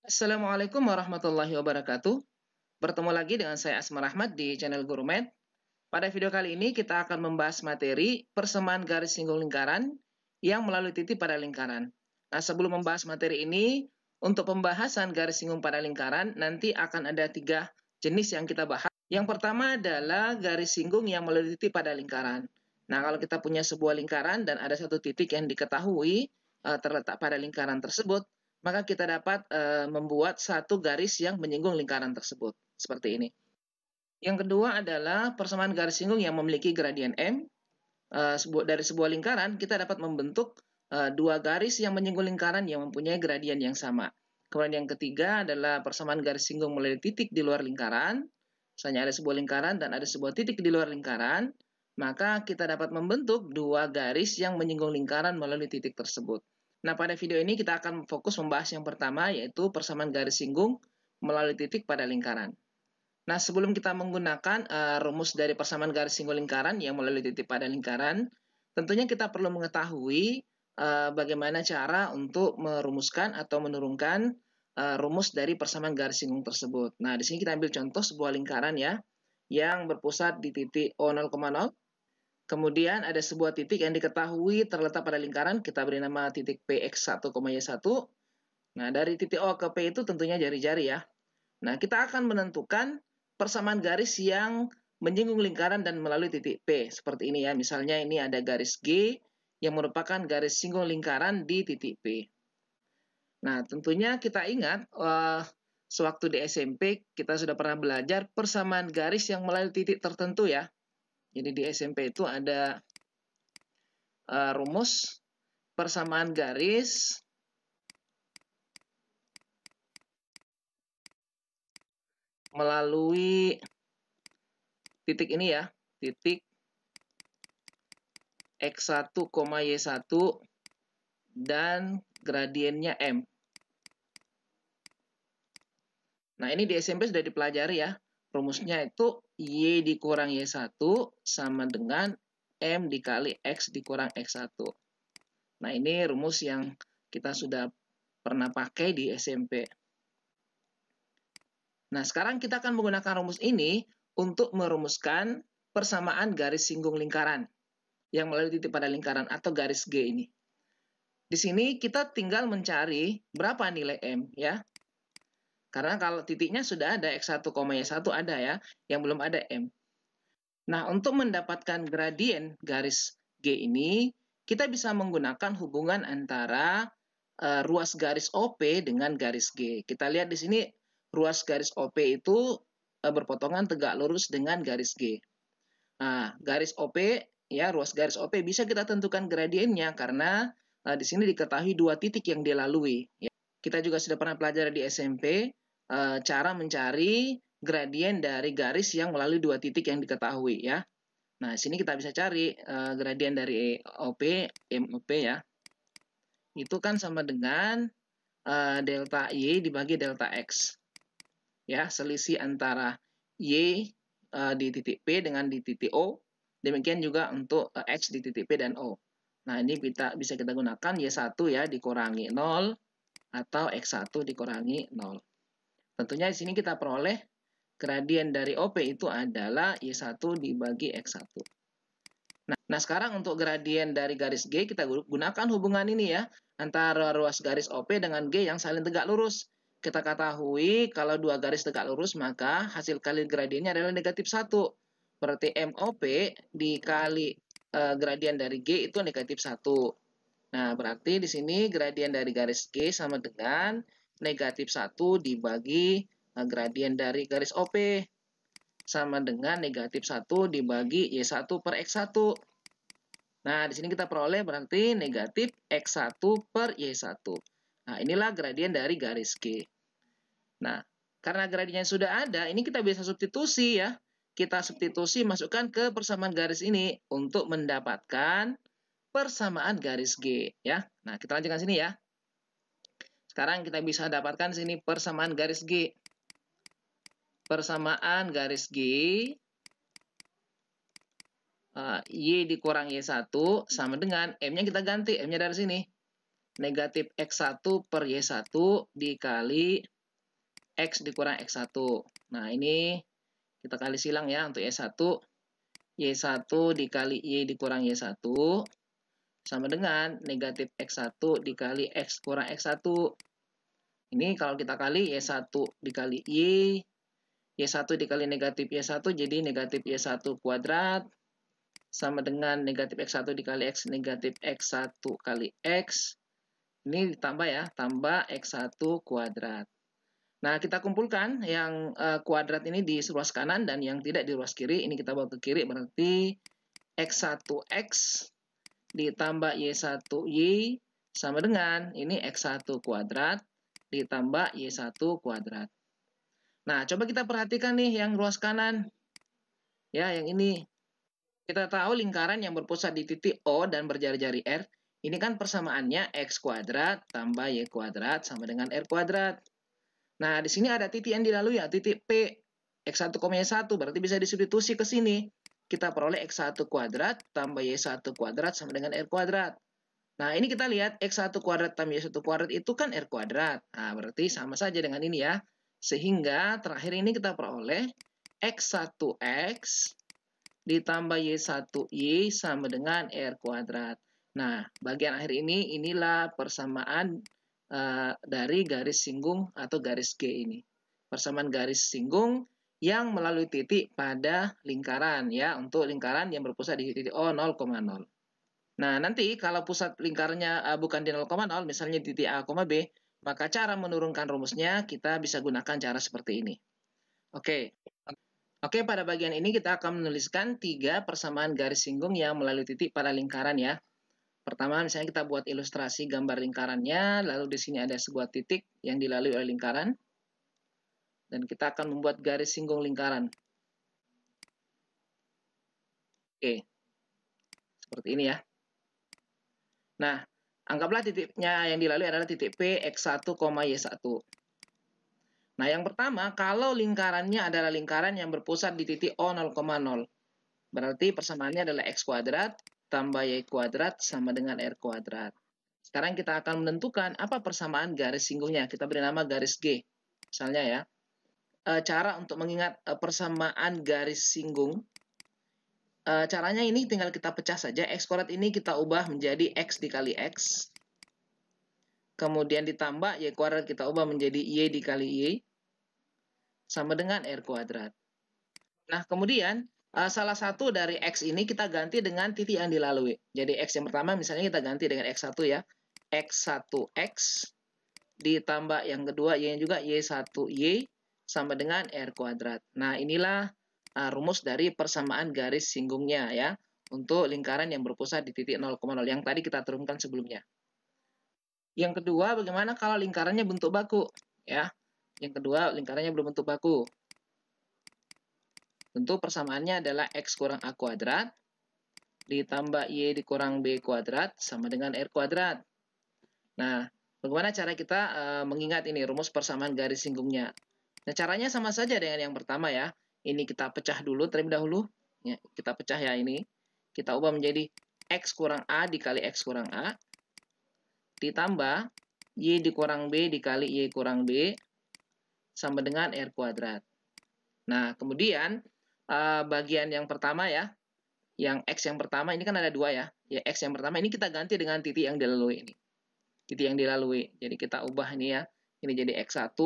Assalamualaikum warahmatullahi wabarakatuh. Bertemu lagi dengan saya Asmar Ahmad di channel Guru Med. Pada video kali ini kita akan membahas materi persamaan garis singgung lingkaran yang melalui titik pada lingkaran. Nah, sebelum membahas materi ini, untuk pembahasan garis singgung pada lingkaran, nanti akan ada 3 jenis yang kita bahas. Yang pertama adalah garis singgung yang melalui titik pada lingkaran. Nah, kalau kita punya sebuah lingkaran dan ada satu titik yang diketahui terletak pada lingkaran tersebut, maka kita dapat membuat satu garis yang menyinggung lingkaran tersebut. Seperti ini. Yang kedua adalah persamaan garis singgung yang memiliki gradien M. Dari sebuah lingkaran, kita dapat membentuk 2 garis yang menyinggung lingkaran yang mempunyai gradien yang sama. Kemudian yang ketiga adalah persamaan garis singgung melalui titik di luar lingkaran. Misalnya ada sebuah lingkaran dan ada sebuah titik di luar lingkaran, maka kita dapat membentuk 2 garis yang menyinggung lingkaran melalui titik tersebut. Nah, pada video ini kita akan fokus membahas yang pertama, yaitu persamaan garis singgung melalui titik pada lingkaran. Nah, sebelum kita menggunakan rumus dari persamaan garis singgung lingkaran yang melalui titik pada lingkaran, tentunya kita perlu mengetahui bagaimana cara untuk merumuskan atau menurunkan rumus dari persamaan garis singgung tersebut. Nah, di sini kita ambil contoh sebuah lingkaran ya, yang berpusat di titik O0,0. Kemudian ada sebuah titik yang diketahui terletak pada lingkaran, kita beri nama titik Px1,Y1. Nah, dari titik O ke P itu tentunya jari-jari ya. Nah, kita akan menentukan persamaan garis yang menyinggung lingkaran dan melalui titik P. Seperti ini ya, misalnya ini ada garis G yang merupakan garis singgung lingkaran di titik P. Nah, tentunya kita ingat, sewaktu di SMP kita sudah pernah belajar persamaan garis yang melalui titik tertentu ya. Jadi di SMP itu ada rumus persamaan garis melalui titik ini ya, titik X1, Y1 dan gradiennya M. Nah, ini di SMP sudah dipelajari ya. Rumusnya itu Y dikurang Y1 sama dengan M dikali X dikurang X1. Nah, ini rumus yang kita sudah pernah pakai di SMP. Nah, sekarang kita akan menggunakan rumus ini untuk merumuskan persamaan garis singgung lingkaran yang melalui titik pada lingkaran atau garis G ini. Di sini kita tinggal mencari berapa nilai M ya. Karena kalau titiknya sudah ada X1, Y1 ada ya, yang belum ada M. Nah, untuk mendapatkan gradien garis G ini, kita bisa menggunakan hubungan antara ruas garis OP dengan garis G. Kita lihat di sini ruas garis OP itu berpotongan tegak lurus dengan garis G. Nah, garis OP ya, ruas garis OP bisa kita tentukan gradiennya karena di sini diketahui 2 titik yang dilalui. Ya. Kita juga sudah pernah pelajari di SMP cara mencari gradien dari garis yang melalui 2 titik yang diketahui ya. Nah, di sini kita bisa cari gradien dari OP, MOP ya. Itu kan sama dengan delta Y dibagi delta X. Ya, selisih antara Y di titik P dengan di titik O. Demikian juga untuk X di titik P dan O. Nah, ini bisa kita gunakan Y1 ya dikurangi 0 atau X1 dikurangi 0. Tentunya di sini kita peroleh gradien dari OP itu adalah Y1 dibagi X1. Nah, sekarang untuk gradien dari garis G, kita gunakan hubungan ini ya, antara ruas garis OP dengan G yang saling tegak lurus. Kita ketahui kalau 2 garis tegak lurus, maka hasil kali gradiennya adalah negatif 1. Berarti MOP dikali gradien dari G itu negatif 1. Nah, berarti di sini gradien dari garis G sama dengan negatif 1 dibagi gradien dari garis OP. Sama dengan negatif 1 dibagi Y1 per X1. Nah, di sini kita peroleh berarti negatif X1 per Y1. Nah, inilah gradien dari garis G. Nah, karena gradiennya sudah ada, ini kita bisa substitusi ya. Kita substitusi, masukkan ke persamaan garis ini untuk mendapatkan persamaan garis G. Ya. Nah, kita lanjutkan sini ya. Sekarang kita bisa dapatkan sini persamaan garis G. Persamaan garis G Y dikurang Y1 sama dengan M-nya kita ganti, M-nya dari sini. Negatif X1 per Y1 dikali X dikurang X1. Nah, ini kita kali silang ya untuk Y1. Y1 dikali Y dikurang Y1 sama dengan negatif X1 dikali X kurang X1. Ini kalau kita kali Y1 dikali Y, Y1 dikali negatif Y1 jadi negatif Y1 kuadrat sama dengan negatif X1 dikali X negatif X1 kali X. Ini ditambah ya, tambah X1 kuadrat. Nah, kita kumpulkan yang kuadrat ini di ruas kanan dan yang tidak di ruas kiri. Ini kita bawa ke kiri, berarti X1X ditambah Y1Y sama dengan ini X1 kuadrat ditambah Y1 kuadrat. Nah, coba kita perhatikan nih yang ruas kanan. Ya, yang ini. Kita tahu lingkaran yang berpusat di titik O dan berjari-jari R, ini kan persamaannya X kuadrat tambah Y kuadrat sama dengan R kuadrat. Nah, di sini ada titik yang dilalui ya, titik P. X1, Y1, berarti bisa disubstitusi ke sini. Kita peroleh X1 kuadrat tambah Y1 kuadrat sama dengan R kuadrat. Nah, ini kita lihat X1 kuadrat tambah Y1 kuadrat itu kan R kuadrat. Nah, berarti sama saja dengan ini ya. Sehingga terakhir ini kita peroleh X1X ditambah Y1Y sama dengan R kuadrat. Nah, bagian akhir ini, inilah persamaan dari garis singgung atau garis G ini. Persamaan garis singgung yang melalui titik pada lingkaran ya, untuk lingkaran yang berpusat di titik O 0,0. Nah, nanti kalau pusat lingkarannya bukan di 0,0, misalnya di titik A, B, maka cara menurunkan rumusnya kita bisa gunakan cara seperti ini. Oke. Oke, pada bagian ini kita akan menuliskan 3 persamaan garis singgung yang melalui titik pada lingkaran ya. Pertama, misalnya kita buat ilustrasi gambar lingkarannya, lalu di sini ada sebuah titik yang dilalui oleh lingkaran. Dan kita akan membuat garis singgung lingkaran. Oke, seperti ini ya. Nah, anggaplah titiknya yang dilalui adalah titik P, X1, Y1. Nah, yang pertama, kalau lingkarannya adalah lingkaran yang berpusat di titik O 0,0. Berarti persamaannya adalah X kuadrat tambah Y kuadrat sama dengan R kuadrat. Sekarang kita akan menentukan apa persamaan garis singgungnya. Kita beri nama garis G. Misalnya ya. Cara untuk mengingat persamaan garis singgung. Caranya ini tinggal kita pecah saja. X kuadrat ini kita ubah menjadi X dikali X. Kemudian ditambah Y kuadrat kita ubah menjadi Y dikali Y. Sama dengan R kuadrat. Nah, kemudian salah satu dari X ini kita ganti dengan titik yang dilalui. Jadi X yang pertama misalnya kita ganti dengan X1 ya. X1X ditambah yang kedua Y juga Y1Y sama dengan R kuadrat. Nah, inilah rumus dari persamaan garis singgungnya ya. Untuk lingkaran yang berpusat di titik 0,0 yang tadi kita turunkan sebelumnya. Yang kedua, bagaimana kalau lingkarannya bentuk baku? Ya. Yang kedua, lingkarannya berbentuk baku. Tentu persamaannya adalah X kurang A kuadrat ditambah Y dikurang B kuadrat sama dengan R kuadrat. Nah, bagaimana cara kita mengingat ini rumus persamaan garis singgungnya? Nah, caranya sama saja dengan yang pertama ya. Ini kita pecah dulu terlebih dahulu. Ya, kita pecah ya ini. Kita ubah menjadi X kurang A dikali X kurang A ditambah Y dikurang B dikali Y kurang B sama dengan R kuadrat. Nah, kemudian bagian yang pertama ya, yang X yang pertama ini kan ada 2 ya. Ya, X yang pertama ini kita ganti dengan titik yang dilalui ini. Titik yang dilalui. Jadi kita ubah ini ya. Ini jadi X1,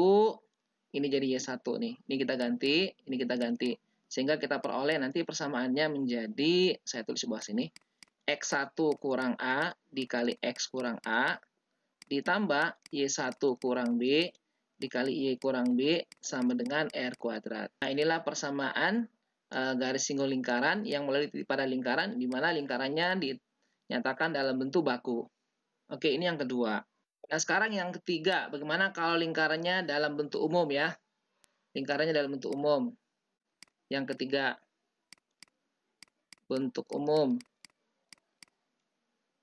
ini jadi Y1 nih. Ini kita ganti, ini kita ganti. Sehingga kita peroleh nanti persamaannya menjadi, saya tulis di bawah sini, X1 kurang A dikali X kurang A ditambah Y1 kurang B dikali Y kurang B sama dengan R kuadrat. Nah, inilah persamaan garis singgung lingkaran yang melalui titik pada lingkaran, di mana lingkarannya dinyatakan dalam bentuk baku. Oke, ini yang kedua. Nah, sekarang yang ketiga, bagaimana kalau lingkarannya dalam bentuk umum ya? Lingkarannya dalam bentuk umum. Yang ketiga, bentuk umum.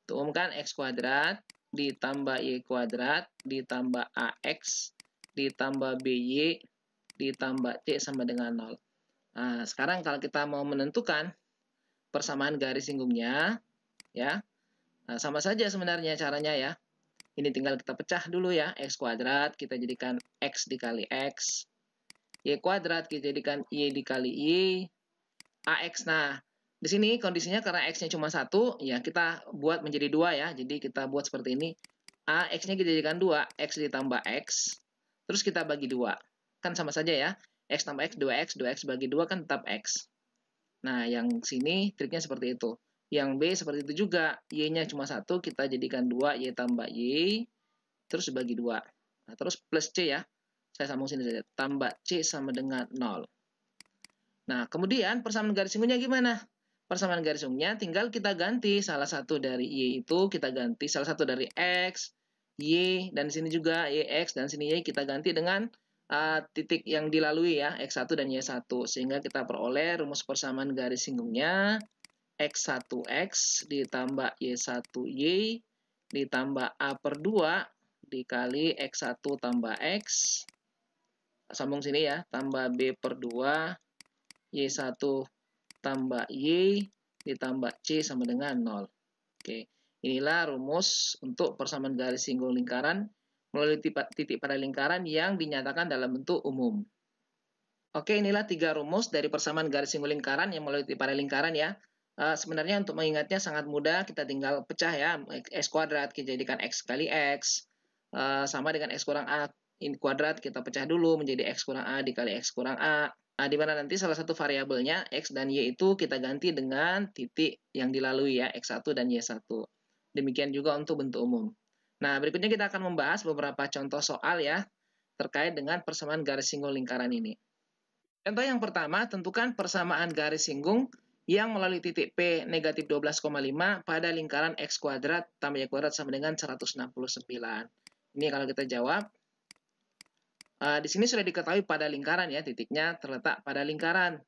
Bentuk umum kan X kuadrat ditambah Y kuadrat ditambah AX ditambah BY ditambah C sama dengan 0. Nah, sekarang kalau kita mau menentukan persamaan garis singgungnya, ya, nah, sama saja sebenarnya caranya ya. Ini tinggal kita pecah dulu ya, X kuadrat kita jadikan X dikali X, Y kuadrat kita jadikan Y dikali Y, AX. Nah, di sini kondisinya karena X-nya cuma 1, ya kita buat menjadi 2 ya. Jadi kita buat seperti ini. AX-nya kita jadikan 2, X ditambah X, terus kita bagi 2. Kan sama saja ya, X tambah X, 2X bagi 2 kan tetap X. Nah, yang sini triknya seperti itu. Yang B seperti itu juga, Y-nya cuma 1, kita jadikan 2, Y tambah Y, terus bagi 2. Nah, terus plus C ya, saya sambung sini saja, tambah C sama dengan 0. Nah, kemudian persamaan garis singgungnya gimana? Persamaan garis singgungnya tinggal kita ganti salah satu dari Y itu, kita ganti salah satu dari X, Y, dan sini juga YX, dan sini Y kita ganti dengan titik yang dilalui ya, X1 dan Y1. Sehingga kita peroleh rumus persamaan garis singgungnya, X1X ditambah Y1Y ditambah A per 2 dikali X1 tambah X, sambung sini ya, tambah B per 2, Y1 tambah Y ditambah C sama dengan 0. Oke, inilah rumus untuk persamaan garis singgung lingkaran melalui titik pada lingkaran yang dinyatakan dalam bentuk umum. Oke, inilah 3 rumus dari persamaan garis singgung lingkaran yang melalui titik pada lingkaran ya. Sebenarnya untuk mengingatnya sangat mudah, kita tinggal pecah ya, X kuadrat kita jadikan X kali X, sama dengan X kurang A ini kuadrat, kita pecah dulu menjadi X kurang A dikali X kurang A. Nah, di mana nanti salah satu variabelnya X dan Y itu kita ganti dengan titik yang dilalui ya, X1 dan Y1. Demikian juga untuk bentuk umum. Nah, berikutnya kita akan membahas beberapa contoh soal ya, terkait dengan persamaan garis singgung lingkaran ini. Contoh yang pertama, tentukan persamaan garis singgung yang melalui titik P negatif 12,5 pada lingkaran X kuadrat tambah Y kuadrat sama dengan 169. Ini kalau kita jawab, di sini sudah diketahui pada lingkaran ya, titiknya terletak pada lingkaran.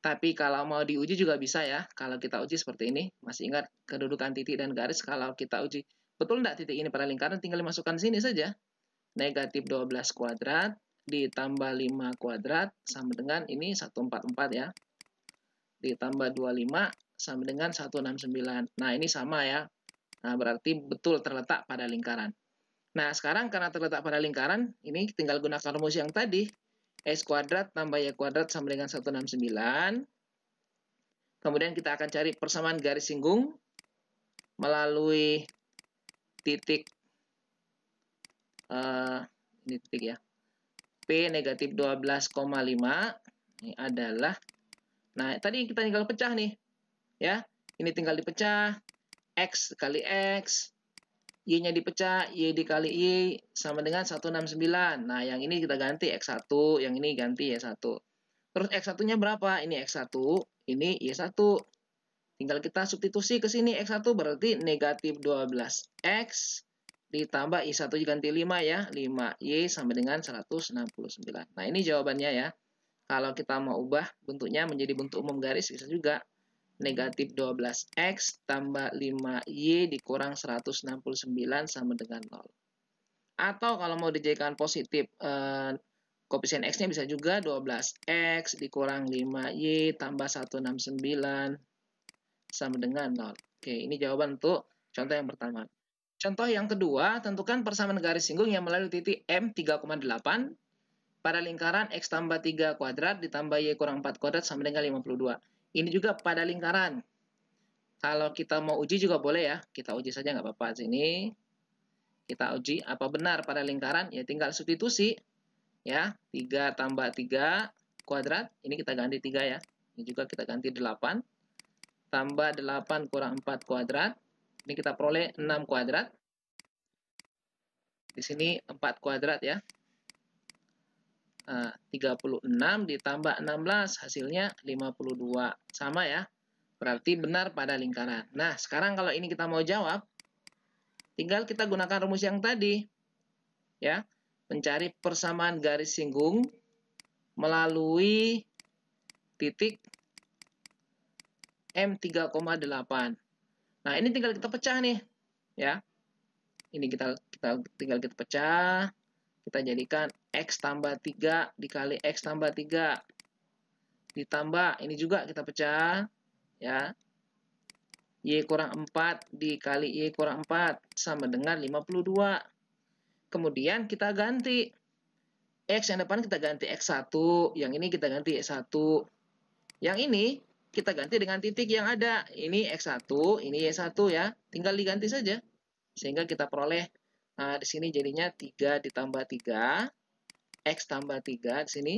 Tapi kalau mau diuji juga bisa ya, kalau kita uji seperti ini. Masih ingat kedudukan titik dan garis, kalau kita uji betul tidak titik ini pada lingkaran, tinggal dimasukkan sini saja. Negatif 12 kuadrat ditambah 5 kuadrat sama dengan ini 144 ya. Ditambah 25 sama dengan 169. Nah, ini sama ya. Nah, berarti betul terletak pada lingkaran. Nah, sekarang karena terletak pada lingkaran, ini tinggal gunakan rumus yang tadi. X kuadrat tambah Y kuadrat sama dengan 169. Kemudian kita akan cari persamaan garis singgung melalui titik, ini titik ya, P negatif 12,5. Ini adalah, nah tadi kita tinggal pecah nih, ya. Ini tinggal dipecah, X kali X, Y-nya dipecah, Y dikali Y sama dengan 169. Nah, yang ini kita ganti X1, yang ini ganti Y1. Terus X1-nya berapa? Ini X1, ini Y1. Tinggal kita substitusi ke sini X1 berarti negatif 12X ditambah Y1 ganti 5 ya. 5Y sama dengan 169. Nah, ini jawabannya ya. Kalau kita mau ubah bentuknya menjadi bentuk umum garis bisa juga. Negatif 12X tambah 5Y dikurang 169 sama dengan 0. Atau kalau mau dijadikan positif, koefisien X-nya bisa juga 12X dikurang 5Y tambah 169 sama dengan 0. Oke, ini jawaban untuk contoh yang pertama. Contoh yang kedua, tentukan persamaan garis singgung yang melalui titik M 3,8 pada lingkaran X tambah 3 kuadrat ditambah Y kurang 4 kuadrat sama dengan 52. Ini juga pada lingkaran. Kalau kita mau uji juga boleh ya. Kita uji saja nggak apa-apa. Sini kita uji apa benar pada lingkaran. Ya tinggal substitusi. Ya, 3 tambah 3 kuadrat. Ini kita ganti 3 ya. Ini juga kita ganti 8. Tambah 8 kurang 4 kuadrat. Ini kita peroleh 6 kuadrat. Di sini 4 kuadrat ya. 36 ditambah 16 hasilnya 52. Sama ya. Berarti benar pada lingkaran. Nah, sekarang kalau ini kita mau jawab, tinggal kita gunakan rumus yang tadi. Ya. Mencari persamaan garis singgung melalui titik M 3,8. Nah, ini tinggal kita pecah nih, ya. Ini tinggal kita pecah. Kita jadikan X tambah 3 dikali X tambah 3. Ditambah, ini juga kita pecah, ya. Y kurang 4 dikali Y kurang 4 sama dengan 52. Kemudian kita ganti. X yang depan kita ganti X1, yang ini kita ganti Y1. Yang ini kita ganti dengan titik yang ada. Ini X1, ini Y1 ya. Tinggal diganti saja. Sehingga kita peroleh, di sini jadinya 3 ditambah 3, X tambah 3 di sini.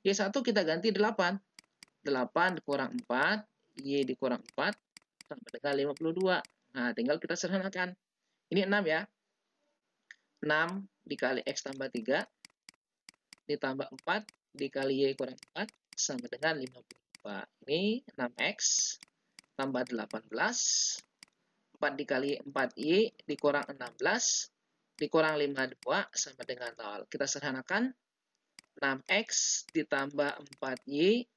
Y1 kita ganti 8. 8 dikurang 4, Y dikurang 4, sama dengan 52. Nah, tinggal kita sederhanakan. Ini 6 ya. 6 dikali X tambah 3, ditambah 4 dikali Y kurang 4 sama dengan 52. Ini 6X tambah 18. 4 dikali 4Y dikurang 16 dikurang 52 sama dengan 0. Kita sederhanakan. 6X ditambah 4Y.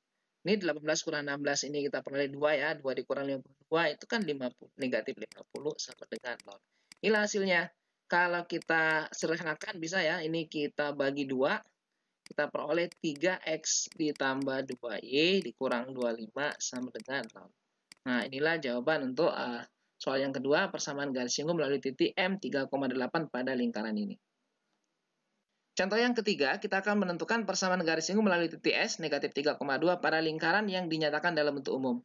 Ini 18 kurang 16 ini kita peroleh 2 ya. 2 dikurang 52 itu kan 50, negatif 50 sama dengan 0. Inilah hasilnya. Kalau kita sederhanakan bisa ya. Ini kita bagi 2. Kita peroleh 3X ditambah 2Y dikurang 25 sama dengan 0. Nah, inilah jawaban untuk soal yang kedua, persamaan garis singgung melalui titik M 3,8 pada lingkaran ini. Contoh yang ketiga, kita akan menentukan persamaan garis singgung melalui titik S negatif 3,2 pada lingkaran yang dinyatakan dalam bentuk umum.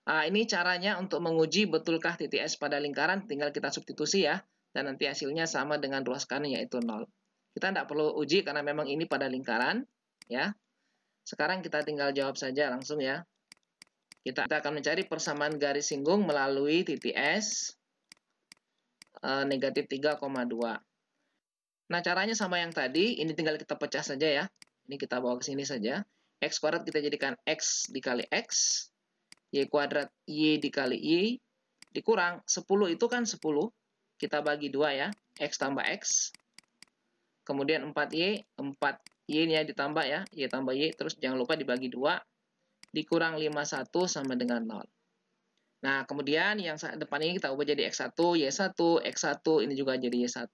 Ini caranya untuk menguji betulkah titik S pada lingkaran, tinggal kita substitusi ya, dan nanti hasilnya sama dengan ruas kanan yaitu 0. Kita tidak perlu uji karena memang ini pada lingkaran, ya. Sekarang kita tinggal jawab saja langsung ya. Kita akan mencari persamaan garis singgung melalui titik S negatif 3,2. Nah, caranya sama yang tadi, ini tinggal kita pecah saja ya. Ini kita bawa ke sini saja. X kuadrat kita jadikan X dikali X, Y kuadrat Y dikali Y, dikurang 10 itu kan 10. Kita bagi 2 ya, X tambah X. Kemudian 4Y, 4Y-nya ditambah ya, Y tambah Y, terus jangan lupa dibagi 2, dikurang 51 sama dengan 0. Nah, kemudian yang depan ini kita ubah jadi X1, Y1, X1, ini juga jadi Y1.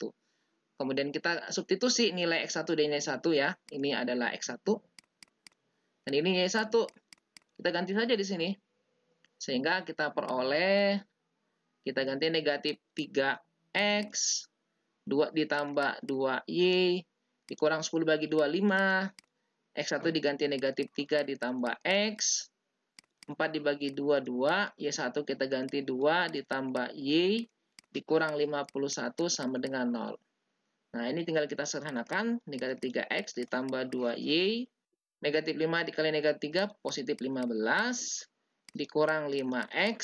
Kemudian kita substitusi nilai X1 dan Y1 ya, ini adalah X1, dan ini Y1. Kita ganti saja di sini. Sehingga kita peroleh, kita ganti negatif 3X, 2 ditambah 2Y, dikurang 10 bagi 2, 5. X1 diganti negatif 3 ditambah X. 4 dibagi 2, 2. Y1 kita ganti 2 ditambah Y, dikurang 51 sama dengan 0. Nah, ini tinggal kita sederhanakan. Negatif 3X ditambah 2Y. Negatif 5 dikali negatif 3, positif 15. Dikurang 5X.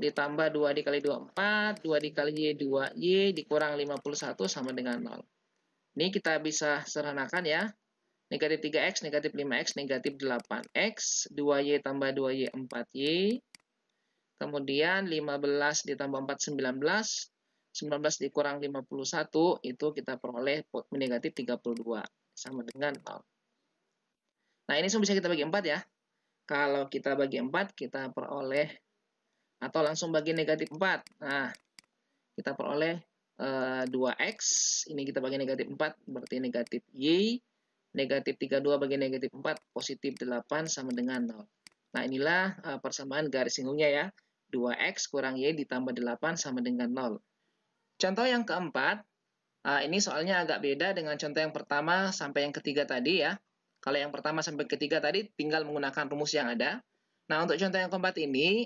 Ditambah 2 dikali 2, 4, 2 dikali Y, 2Y, dikurang 51 sama dengan 0. Ini kita bisa sederhanakan ya. Negatif 3X, negatif 5X, negatif 8X, 2Y tambah 2Y, 4Y. Kemudian 15 ditambah 4, 19. 19 dikurang 51, itu kita peroleh negatif 32, sama dengan 0. Nah, ini semua bisa kita bagi 4 ya. Kalau kita bagi 4, kita peroleh atau langsung bagi negatif 4. Nah, kita peroleh 2X, ini kita bagi negatif 4, berarti negatif Y, negatif 32 bagi negatif 4, positif 8 sama dengan 0. Nah, inilah persamaan garis singgungnya ya. 2X kurang Y ditambah 8 sama dengan 0. Contoh yang keempat, ini soalnya agak beda dengan contoh yang pertama sampai yang ketiga tadi ya. Kalau yang pertama sampai ketiga tadi tinggal menggunakan rumus yang ada. Nah, untuk contoh yang keempat ini,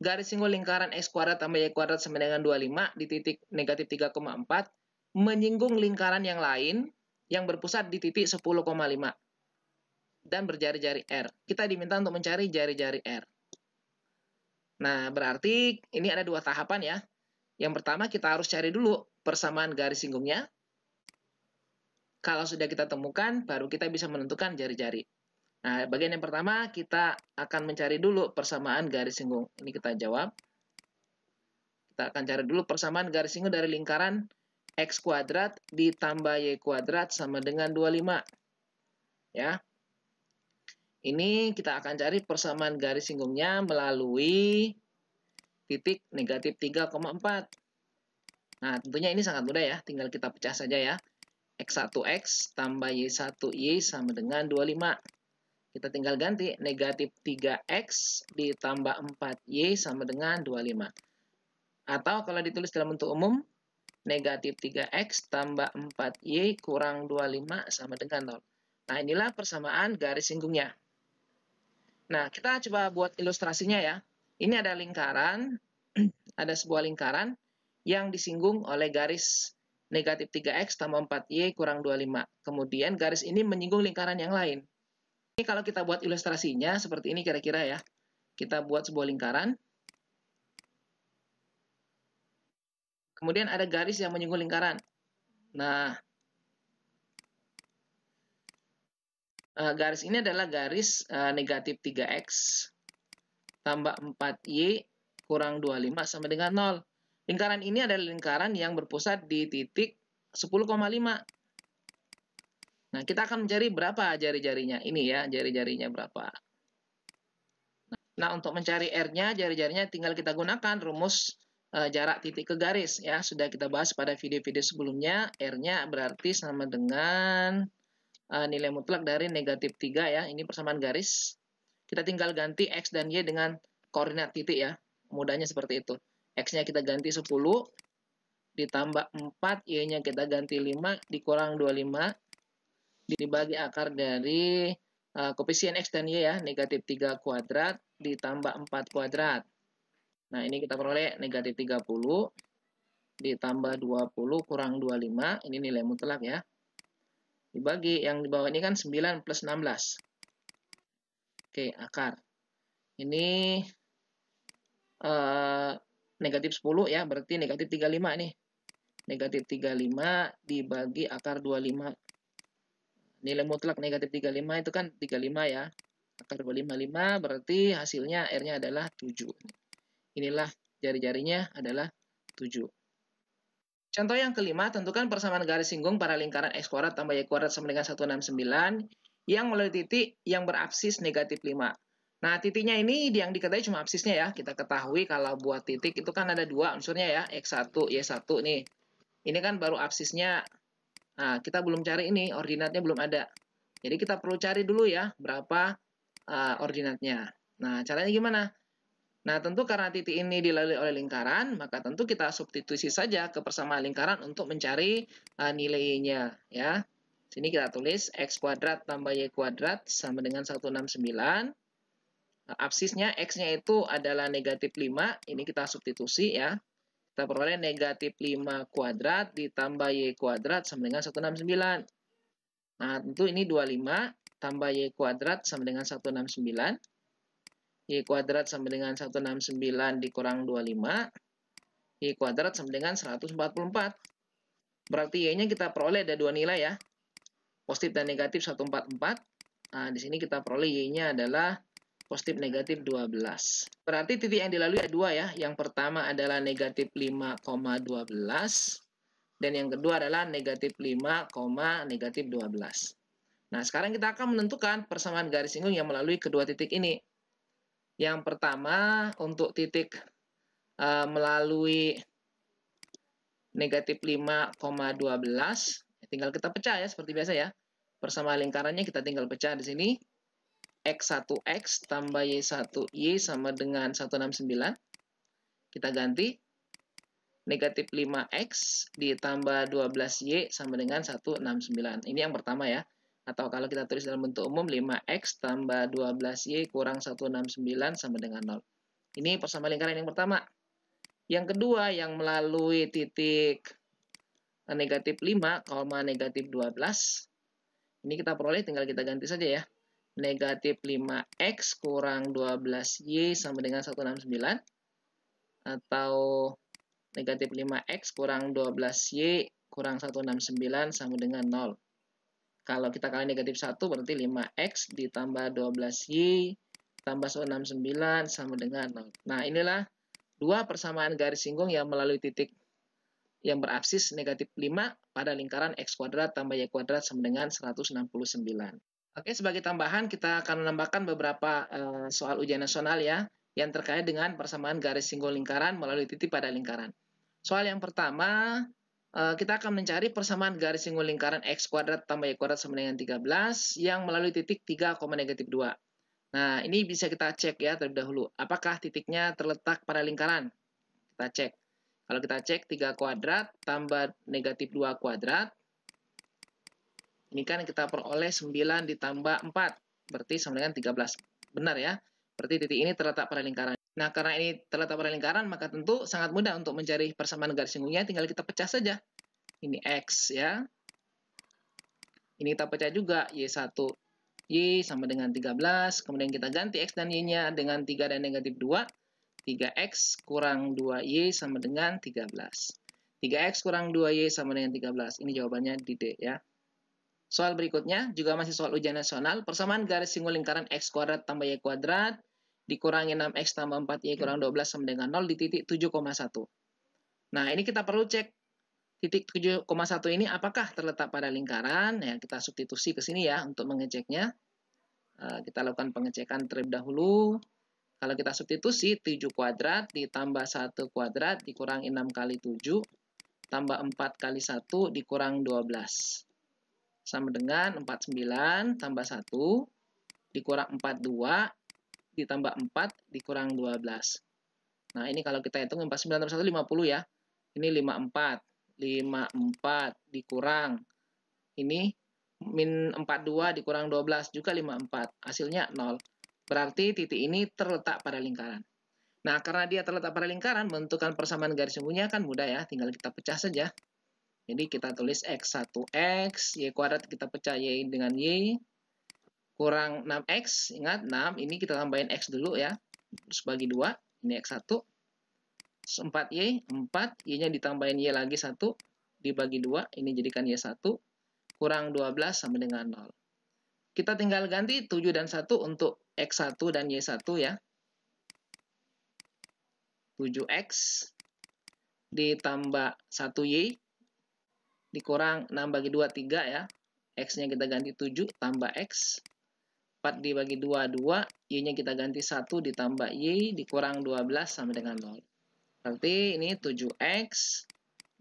garis singgung lingkaran X kuadrat tambah Y kuadrat sama dengan 25 di titik negatif 3,4 menyinggung lingkaran yang lain yang berpusat di titik 10,5 dan berjari-jari R. Kita diminta untuk mencari jari-jari R. Nah, berarti ini ada dua tahapan ya. Yang pertama kita harus cari dulu persamaan garis singgungnya. Kalau sudah kita temukan, baru kita bisa menentukan jari-jari. Nah, bagian yang pertama kita akan mencari dulu persamaan garis singgung. Ini kita jawab. Kita akan cari dulu persamaan garis singgung dari lingkaran X kuadrat ditambah Y kuadrat sama dengan 25. Ya. Ini kita akan cari persamaan garis singgungnya melalui titik negatif 3,4. Nah, tentunya ini sangat mudah ya. Tinggal kita pecah saja ya. X1X tambah Y1Y sama dengan 25. Kita tinggal ganti negatif 3X ditambah 4Y sama dengan 25. Atau kalau ditulis dalam bentuk umum, negatif 3X tambah 4Y kurang 25 sama dengan 0. Nah, inilah persamaan garis singgungnya. Nah, kita coba buat ilustrasinya ya. Ini ada lingkaran, ada sebuah lingkaran yang disinggung oleh garis negatif 3X tambah 4Y kurang 25. Kemudian garis ini menyinggung lingkaran yang lain. Ini kalau kita buat ilustrasinya seperti ini kira-kira ya. Kita buat sebuah lingkaran. Kemudian ada garis yang menyinggung lingkaran. Nah, garis ini adalah garis negatif 3X tambah 4Y kurang 25 sama dengan 0. Lingkaran ini adalah lingkaran yang berpusat di titik 10,5. Nah, kita akan mencari berapa jari-jarinya. Ini ya, jari-jarinya berapa. Nah, untuk mencari R-nya, jari-jarinya tinggal kita gunakan rumus jarak titik ke garis. Ya, sudah kita bahas pada video-video sebelumnya. R-nya berarti sama dengan nilai mutlak dari negatif 3 ya. Ini persamaan garis. Kita tinggal ganti X dan Y dengan koordinat titik ya. Mudahnya seperti itu. X-nya kita ganti 10, ditambah 4, Y-nya kita ganti 5, dikurang 25, dibagi akar dari koefisien X dan Y ya, negatif 3 kuadrat ditambah 4 kuadrat. Nah, ini kita peroleh negatif 30 ditambah 20 kurang 25, ini nilai mutlak ya. Dibagi, yang di bawah ini kan 9 plus 16. Oke, akar. Ini negatif 10 ya, berarti negatif 35 nih. Negatif 35 dibagi akar 25. Nilai mutlak negatif 35 itu kan 35 ya. Akar 25 berarti hasilnya R-nya adalah 7. Inilah jari-jarinya adalah 7. Contoh yang kelima, tentukan persamaan garis singgung pada lingkaran X kuadrat tambah Y kuadrat sama dengan 169 yang melalui titik yang berapsis negatif 5. Nah, titiknya ini yang diketahui cuma apsisnya ya. Kita ketahui kalau buat titik itu kan ada dua unsurnya ya, X1, Y1 nih. Ini kan baru apsisnya. Nah, kita belum cari ini, ordinatnya belum ada. Jadi kita perlu cari dulu ya, berapa ordinatnya. Nah, caranya gimana? Nah, tentu karena titik ini dilalui oleh lingkaran, maka tentu kita substitusi saja ke persamaan lingkaran untuk mencari nilainya. Ya. Sini kita tulis X kuadrat tambah Y kuadrat sama dengan 169. Apsisnya X-nya itu adalah negatif 5, ini kita substitusi ya. Kita peroleh negatif 5 kuadrat ditambah Y kuadrat sama dengan 169. Nah, tentu ini 25 tambah Y kuadrat sama dengan 169. Y kuadrat sama dengan 169 dikurang 25. Y kuadrat sama dengan 144. Berarti Y-nya kita peroleh ada dua nilai ya. Positif dan negatif 144. Nah, di sini kita peroleh Y-nya adalah positif negatif 12. Berarti titik yang dilalui ada dua ya. Yang pertama adalah negatif 5,12. Dan yang kedua adalah negatif 5, negatif 12. Nah, sekarang kita akan menentukan persamaan garis singgung yang melalui kedua titik ini. Yang pertama, untuk titik melalui negatif 5,12, tinggal kita pecah ya, seperti biasa ya. Persamaan lingkarannya kita tinggal pecah di sini. X1X tambah Y1Y sama dengan 169. Kita ganti. Negatif 5X ditambah 12Y sama dengan 169. Ini yang pertama ya. Atau kalau kita tulis dalam bentuk umum, 5X tambah 12Y kurang 169 sama dengan 0. Ini persamaan lingkaran yang pertama. Yang kedua, yang melalui titik negatif 5, negatif 12. Ini kita peroleh, tinggal kita ganti saja ya. Negatif 5X kurang 12Y sama dengan 169. Atau negatif 5X kurang 12Y kurang 169 sama dengan 0. Kalau kita kali negatif 1 berarti 5X ditambah 12Y tambah 169 sama dengan 0. Nah, inilah dua persamaan garis singgung yang melalui titik yang berapsis negatif 5 pada lingkaran X kuadrat tambah Y kuadrat sama dengan 169. Oke, sebagai tambahan kita akan menambahkan beberapa soal ujian nasional ya, yang terkait dengan persamaan garis singgung lingkaran melalui titik pada lingkaran. Soal yang pertama, kita akan mencari persamaan garis singgung lingkaran X kuadrat tambah Y kuadrat sama dengan 13 yang melalui titik 3, -2. Nah, ini bisa kita cek ya terlebih dahulu. Apakah titiknya terletak pada lingkaran? Kita cek. Kalau kita cek 3 kuadrat tambah -2 kuadrat, ini kan kita peroleh 9 ditambah 4, berarti sama dengan 13. Benar ya? Berarti titik ini terletak pada lingkaran. Nah, karena ini terletak pada lingkaran, maka tentu sangat mudah untuk mencari persamaan garis singgungnya, tinggal kita pecah saja. Ini X ya. Ini kita pecah juga, Y1. Y sama dengan 13, kemudian kita ganti X dan Y-nya dengan 3 dan -2. 3X kurang 2Y sama dengan 13. 3X kurang 2Y sama dengan 13. Ini jawabannya di D ya. Soal berikutnya, juga masih soal ujian nasional. Persamaan garis singgung lingkaran X kuadrat tambah Y kuadrat dikurangi 6X tambah 4Y kurang 12 sama dengan 0 di titik 7,1. Nah, ini kita perlu cek titik 7,1 ini apakah terletak pada lingkaran. Ya, kita substitusi ke sini ya untuk mengeceknya. Kita lakukan pengecekan terlebih dahulu. Kalau kita substitusi, 7 kuadrat ditambah 1 kuadrat dikurangi 6 kali 7, tambah 4 kali 1 dikurang 12. Sama dengan 49 tambah 1 dikurang 42 ditambah 4 dikurang 12. Nah, ini kalau kita hitung 49 tambah 1, 50 ya. Ini 54. 54 dikurang. Ini min 42 dikurang 12 juga 54. Hasilnya 0. Berarti titik ini terletak pada lingkaran. Nah, karena dia terletak pada lingkaran, menentukan persamaan garis singgungnya kan mudah ya. Tinggal kita pecah saja. Jadi kita tulis X1X, Y kuadrat kita pecah Y dengan Y, kurang 6X, ingat 6, ini kita tambahin X dulu ya, terus bagi 2, ini X1, 4Y, 4, Y-nya ditambahin Y lagi 1, dibagi 2, ini jadikan Y1, kurang 12 sama dengan 0. Kita tinggal ganti 7 dan 1 untuk X1 dan Y1 ya. 7X ditambah 1Y, dikurang 6 bagi 2, 3 ya. X-nya kita ganti 7 tambah X. 4 dibagi 2, 2. Y-nya kita ganti 1 ditambah Y dikurang 12 sama dengan 0. Berarti ini 7X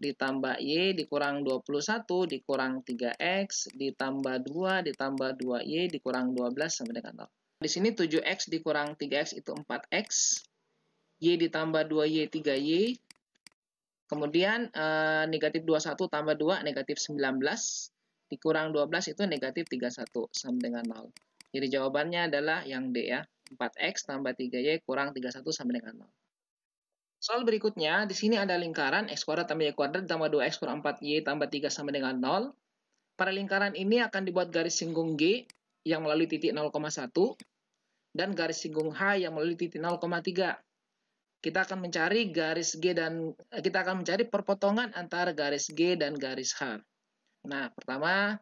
ditambah Y dikurang 21 dikurang 3X ditambah 2 ditambah 2Y dikurang 12 sama dengan 0. Di sini 7X dikurang 3X itu 4X. Y ditambah 2Y 3Y. Kemudian negatif 21 tambah 2 negatif 19 dikurang 12 itu negatif 31 sama dengan 0. Jadi jawabannya adalah yang D ya. 4X tambah 3Y kurang 31 sama dengan 0. Soal berikutnya, di sini ada lingkaran X kuadrat tambah Y kuadrat tambah 2X kurang 4Y tambah 3 sama dengan 0. Pada lingkaran ini akan dibuat garis singgung G yang melalui titik 0,1 dan garis singgung H yang melalui titik 0,3. Kita akan mencari garis G dan kita akan mencari perpotongan antara garis G dan garis H. Nah, pertama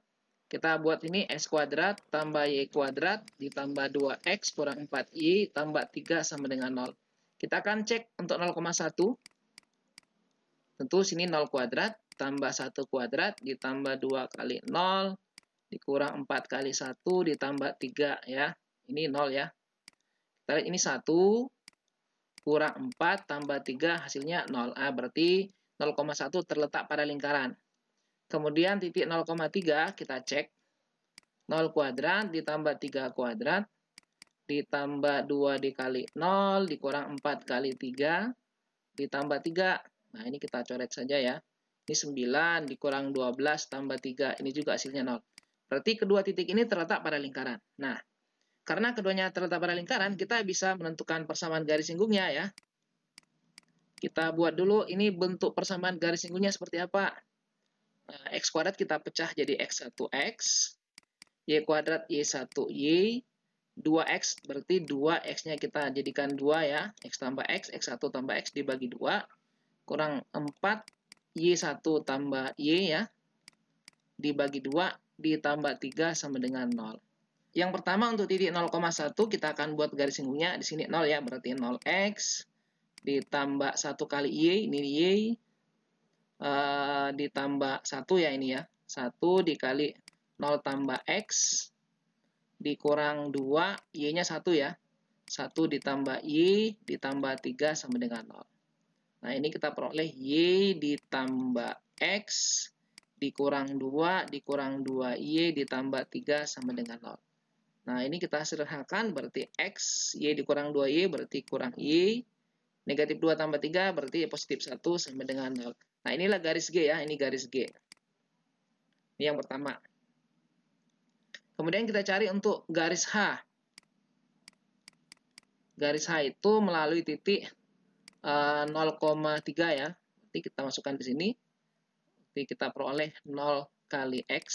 kita buat ini X kuadrat tambah Y kuadrat ditambah 2X kurang 4Y tambah 3 sama dengan 0. Kita akan cek untuk 0,1. Tentu sini 0 kuadrat tambah 1 kuadrat ditambah 2 kali 0 dikurang 4 kali 1 ditambah 3 ya. Ini 0 ya. Kita lihat ini 1 kurang 4 tambah 3 hasilnya 0. Berarti 0,1 terletak pada lingkaran. Kemudian titik 0,3 kita cek. 0 kuadrat ditambah 3 kuadrat ditambah 2 dikali 0 dikurang 4 kali 3 ditambah 3. Nah, ini kita coret saja ya. Ini 9 dikurang 12 tambah 3. Ini juga hasilnya 0. Berarti kedua titik ini terletak pada lingkaran. Nah, karena keduanya terletak pada lingkaran, kita bisa menentukan persamaan garis singgungnya ya. Kita buat dulu ini bentuk persamaan garis singgungnya seperti apa. X kuadrat kita pecah jadi X1X, Y kuadrat Y1Y, 2X berarti 2X-nya kita jadikan 2 ya, X tambah X, X1 tambah X dibagi 2, kurang 4, Y1 tambah Y ya, dibagi 2, ditambah 3 sama dengan 0. Yang pertama untuk titik 0,1 kita akan buat garis singgungnya, di sini 0 ya, berarti 0X, ditambah 1 kali Y, ini Y, ditambah 1 ya ini ya, 1 dikali 0 tambah X, dikurang 2, Y-nya 1 ya, 1 ditambah Y, ditambah 3 sama dengan 0. Nah, ini kita peroleh Y ditambah X dikurang 2 dikurang 2Y ditambah 3 sama dengan 0. Nah, ini kita sederhanakan berarti X, Y dikurang 2Y berarti kurang Y. Negatif 2 tambah 3 berarti positif 1 sama dengan 0. Nah, inilah garis G ya, ini garis G. Ini yang pertama. Kemudian kita cari untuk garis H. Garis H itu melalui titik 0,3 ya. Nanti kita masukkan di sini. Nanti kita peroleh 0 kali X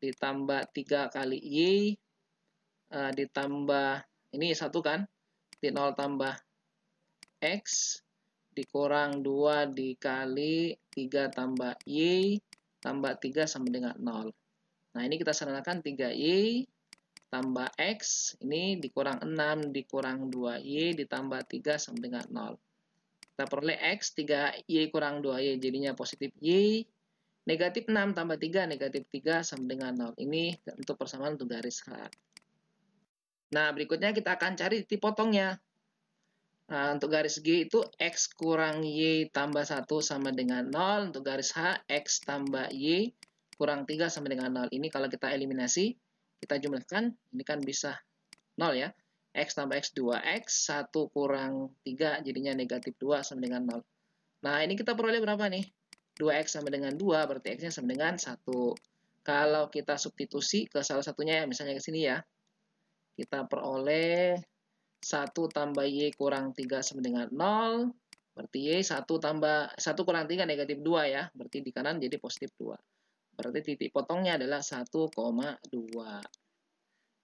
ditambah 3 kali Y ditambah ini 1 kan. 0 tambah X dikurang 2 dikali 3 tambah Y tambah 3 sama dengan 0. Nah, ini kita sederhanakan 3Y tambah X, ini dikurang 6 dikurang 2Y ditambah 3 sama dengan 0. Kita peroleh X, 3Y kurang 2Y jadinya positif Y. Negatif 6 tambah 3, negatif 3 sama dengan 0. Ini untuk persamaan untuk garis H. Nah, berikutnya kita akan cari titik potongnya. Nah, untuk garis G itu X kurang Y tambah 1 sama dengan 0. Untuk garis H, X tambah Y kurang 3 sama dengan 0. Ini kalau kita eliminasi, kita jumlahkan, ini kan bisa 0 ya. X tambah X 2X, 1 kurang 3 jadinya negatif 2 sama dengan 0. Nah, ini kita peroleh berapa nih? 2X sama dengan 2, berarti X-nya sama dengan 1. Kalau kita substitusi ke salah satunya, misalnya ke sini ya, kita peroleh 1 tambah Y kurang 3 sama dengan 0. Berarti Y 1 kurang 3 negatif 2 ya. Berarti di kanan jadi positif 2. Berarti titik potongnya adalah 1,2.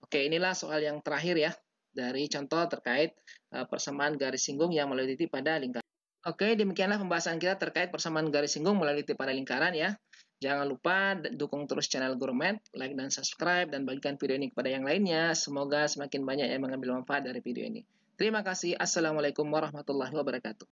Oke, inilah soal yang terakhir ya. Dari contoh terkait persamaan garis singgung yang melalui titik pada lingkaran. Oke, demikianlah pembahasan kita terkait persamaan garis singgung melalui titik pada lingkaran ya. Jangan lupa dukung terus channel Gurumed, like dan subscribe, dan bagikan video ini kepada yang lainnya. Semoga semakin banyak yang mengambil manfaat dari video ini. Terima kasih. Assalamualaikum warahmatullahi wabarakatuh.